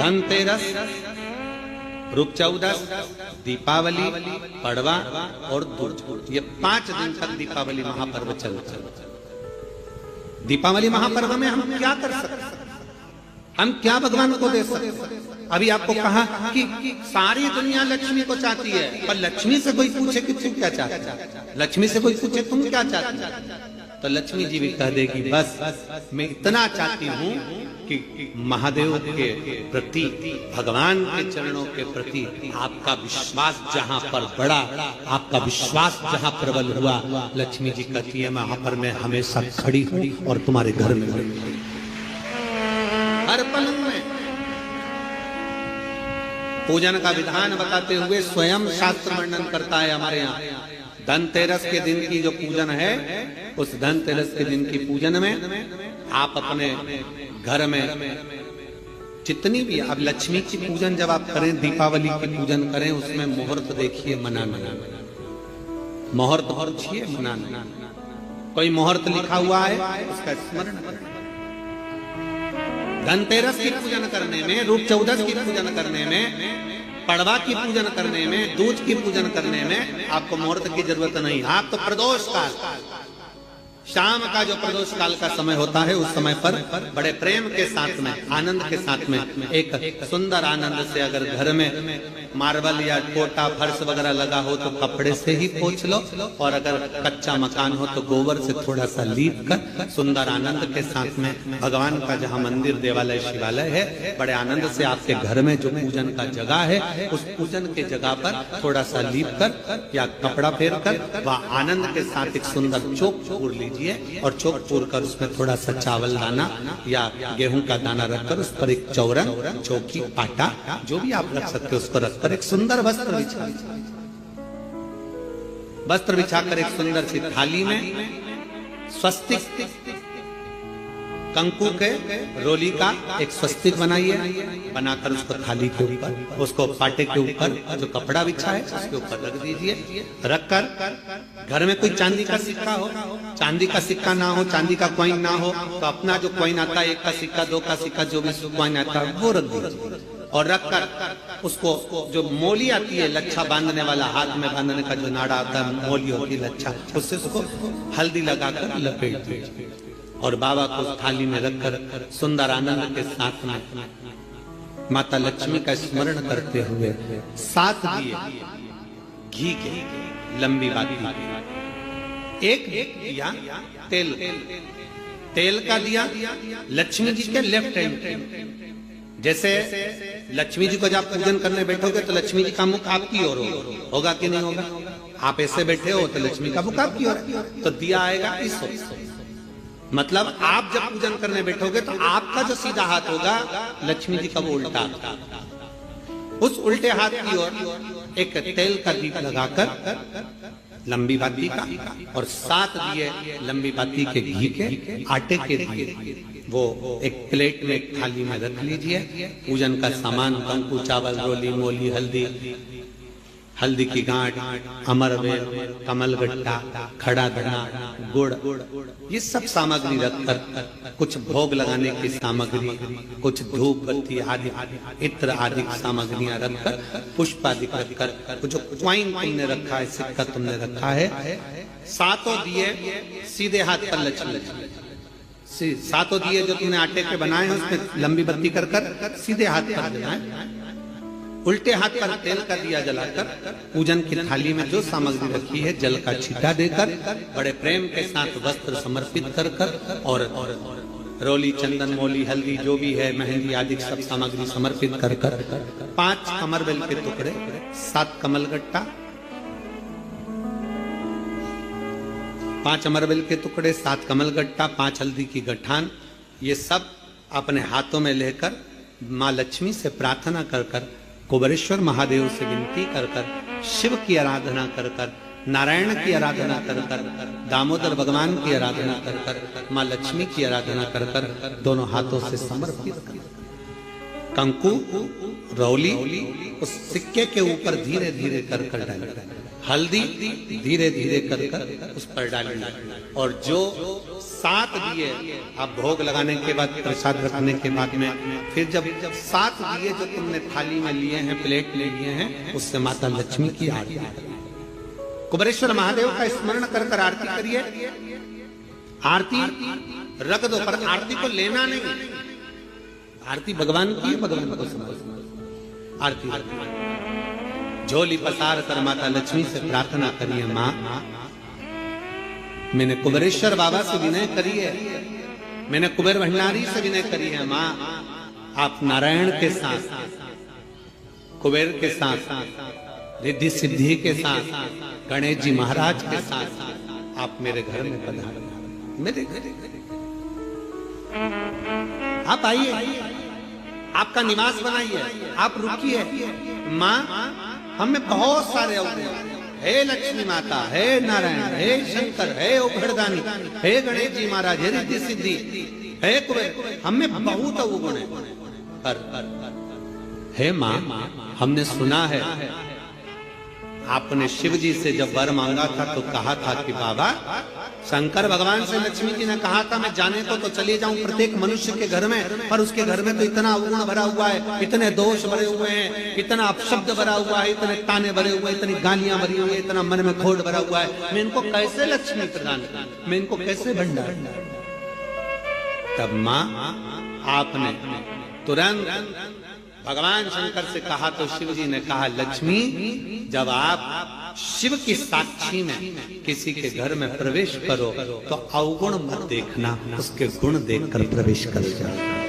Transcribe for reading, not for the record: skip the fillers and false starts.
धनतेरस, रूप चौदस, दीपावली, पड़वा और दूज, ये 5 दिन तक दीपावली महापर्व चलता है। दीपावली महापर्व में हम क्या कर सकते, हम क्या भगवान को दे सकते? अभी आपको कहा कि सारी दुनिया लक्ष्मी को चाहती है, पर लक्ष्मी से कोई पूछे कि तू क्या चाहता है, लक्ष्मी से कोई पूछे तुम क्या चाहती है, तो लक्ष्मी जी भी कह देगी बस मैं इतना चाहती हूँ कि महादेव के प्रति, भगवान के चरणों के प्रति आपका विश्वास जहाँ पर बढ़ा, आपका विश्वास जहाँ प्रबल हुआ, लक्ष्मी जी कहती है वहां पर मैं हमेशा खड़ी हूँ और तुम्हारे घर में हर पल में। पूजन का विधान बताते हुए स्वयं शास्त्र वर्णन करता है हमारे यहाँ। धनतेरस के दिन की जो पूजन है, उस धनतेरस के दिन की पूजन में आप अपने घर में जितनी भी, अब लक्ष्मी की पूजन जब आप करें, दीपावली की पूजन करें, उसमें मुहूर्त देखिए, मनाना, मुहूर्त पूछिए, मनाना। कोई मुहूर्त लिखा हुआ है उसका स्मरण करें। धनतेरस की पूजन करने में, रूप चौदस की पूजन करने में, पड़वा की पूजन करने में, दूज की पूजन करने में आपको मुहूर्त की जरूरत नहीं। आप तो प्रदोष काल, शाम का जो प्रदोष काल का समय होता है, उस समय पर बड़े प्रेम के साथ में, आनंद के साथ में, एक सुंदर आनंद से, अगर घर में मार्बल या कोटा फर्श वगैरह लगा हो तो कपड़े से ही पोंछ लो, और अगर कच्चा मकान हो तो गोबर से थोड़ा सा लीप कर सुंदर आनंद के साथ में, भगवान का जहाँ मंदिर, देवालय, शिवालय है, बड़े आनंद से आपके घर में जो पूजन का जगह है, उस पूजन के जगह पर थोड़ा सा लीप कर या कपड़ा फेर कर वह आनंद के साथ एक सुंदर चौक पूर लीजिए, और चौक पूर कर उसमें थोड़ा सा चावल दाना या गेहूं का दाना रखकर उस पर एक चौरंग, चौकी, आटा, जो भी आप रख सकते हो उसको रखकर एक सुंदर वस्त्र बिछाकर एक सुंदर सी थाली में स्वस्तिक, कंकु के रोली का एक स्वस्तिक बनाइए, बनाकर उसको थाली के ऊपर, उसको पाटे के ऊपर जो कपड़ा बिछा है उसके ऊपर रख दीजिए। रखकर घर में कोई चांदी का सिक्का हो, चांदी का सिक्का ना हो, चांदी का कॉइन ना हो, तो अपना जो कॉइन आता है, 1 का सिक्का, 2 का सिक्का, जो भी कॉइन आता है वो रख दीजिए। और रखकर उसको जो मोली आती है, लच्छा बांधने वाला, हाथ में बांधने का जो नाड़ा आता है, मोली होती है लच्छा, उससे उसको हल्दी लगाकर लपेट दीजिए और बाबा को थाली में रखकर सुंदर आनंद के साथ में माता लक्ष्मी का स्मरण करते हुए 7 दिए घी के, लंबी बाती, एक दिया तेल का दिया लक्ष्मी जी के लेफ्ट हैंड। जैसे लक्ष्मी जी को जब पूजन करने बैठोगे तो लक्ष्मी जी का मुख आपकी ओर होगा कि नहीं होगा? आप ऐसे बैठे हो तो लक्ष्मी का मुख आपकी ओर, तो दिया आएगा इस ओर। मतलब आप जब पूजन करने बैठोगे तो आपका जो सीधा हाथ होगा, लक्ष्मी जी का वो उल्टा, उस उल्टे हाथ की ओर एक तेल का दीप लगाकर लंबी बाती का, और 7 दिए लंबी बाती के घी के, आटे के दिए, वो एक प्लेट में, एक थाली में रख लीजिए। पूजन का सामान, कंकु, चावल, रोली, मोली, हल्दी की गांठ, अमरवेल, कमलगट्टा, खड़ा धना, गुड़, ये सब सामग्री रखकर, कुछ भोग लगाने की सामग्री, कुछ धूप बत्ती आदि, इत्र आदि सामग्रियां रखकर, पुष्प आदि रखकर, जो कॉइन तुमने रखा है, सिक्का तुमने रखा है, 7 दिए सीधे हाथ पर लक्ष्मी, 7 दिए जो तुमने आटे के बनाए हैं उसमें लंबी बत्ती कर सीधे हाथ पर जलाएं। उल्टे हाथ पर तेल का दिया जलाकर पूजन की थाली में जो सामग्री रखी है, जल का छींटा देकर, बड़े प्रेम के साथ वस्त्र समर्पित कर और रोली, चंदन, मोली, हल्दी, जो भी है, मेहंदी आदि सब सामग्री समर्पित कर 5 अमरवेल के टुकड़े, 7 कमलगट्टा, 5 अमरवेल के टुकड़े, 7 कमलगट्टा, 5 हल्दी की गठान, ये सब अपने हाथों में लेकर माँ लक्ष्मी से प्रार्थना कर कुबेरेश्वर महादेव से विनती कर शिव की आराधना कर नारायण की आराधना कर दामोदर भगवान की आराधना कर माँ लक्ष्मी की आराधना कर दोनों हाथों से समर्पित कर कंकु रौली उस सिक्के के ऊपर धीरे धीरे कर डाली, हल्दी धीरे धीरे कर उस पर डाली, और जो 7 दिए आप भोग लगाने के बाद, प्रसाद रखने के बाद में, फिर जब 7 दिए जो तुमने थाली में लिए हैं, प्लेट में लिए हैं, उससे माता लक्ष्मी की आरती करिए। कुबेरेश्वर महादेव का स्मरण कर कर आरती करिए। आरती रख दो, पर आरती को लेना नहीं। आरती भगवान की है, भगवान को समझ। आरती झोली पसार कर माता लक्ष्मी से प्रार्थना करिए, माँ मैंने कुबेरेश्वर बाबा से विनय करी है, मैंने कुबेर भंडारी से विनय करी है, माँ आप नारायण के साथ, कुबेर के साथ, रिद्धि सिद्धि के साथ, गणेश जी महाराज के साथ आप मेरे घर में पधारो, मेरे घर आप आइए, आपका निवास बनाइए, आप रुकिए। माँ हम में बहुत सारे अवगुण, हे लक्ष्मी माता, हे नारायण, हे शंकर, हे उघड़दानी, हे गणेश जी महाराज, हे रिद्धि सिद्धि, हे कुबेर, हम में बहुत अवगुण है। पर हे माँ हमने सुना है आपने शिव जी से जब वर मांगा था तो कहा था कि बाबा, शंकर भगवान से लक्ष्मी जी ने कहा था मैं जाने को तो चले जाऊं प्रत्येक मनुष्य के घर में, पर उसके घर में तो इतना अवगुण भरा हुआ है, इतने दोष भरे हुए हैं, इतना अपशब्द भरा हुआ है, इतने ताने भरे हुए, इतनी गालियां भरी हुई है, इतना मन में खोट भरा हुआ है, मैं इनको कैसे लक्ष्मी प्रदान करूं, मैं इनको कैसे भंडार। तब माँ आपने तुरंत भगवान शंकर से कहा तो शिव जी ने कहा, लक्ष्मी जब आप शिव की साक्षी में किसी के घर में प्रवेश करो तो अवगुण मत देखना, उसके गुण देखकर प्रवेश कर जाओ।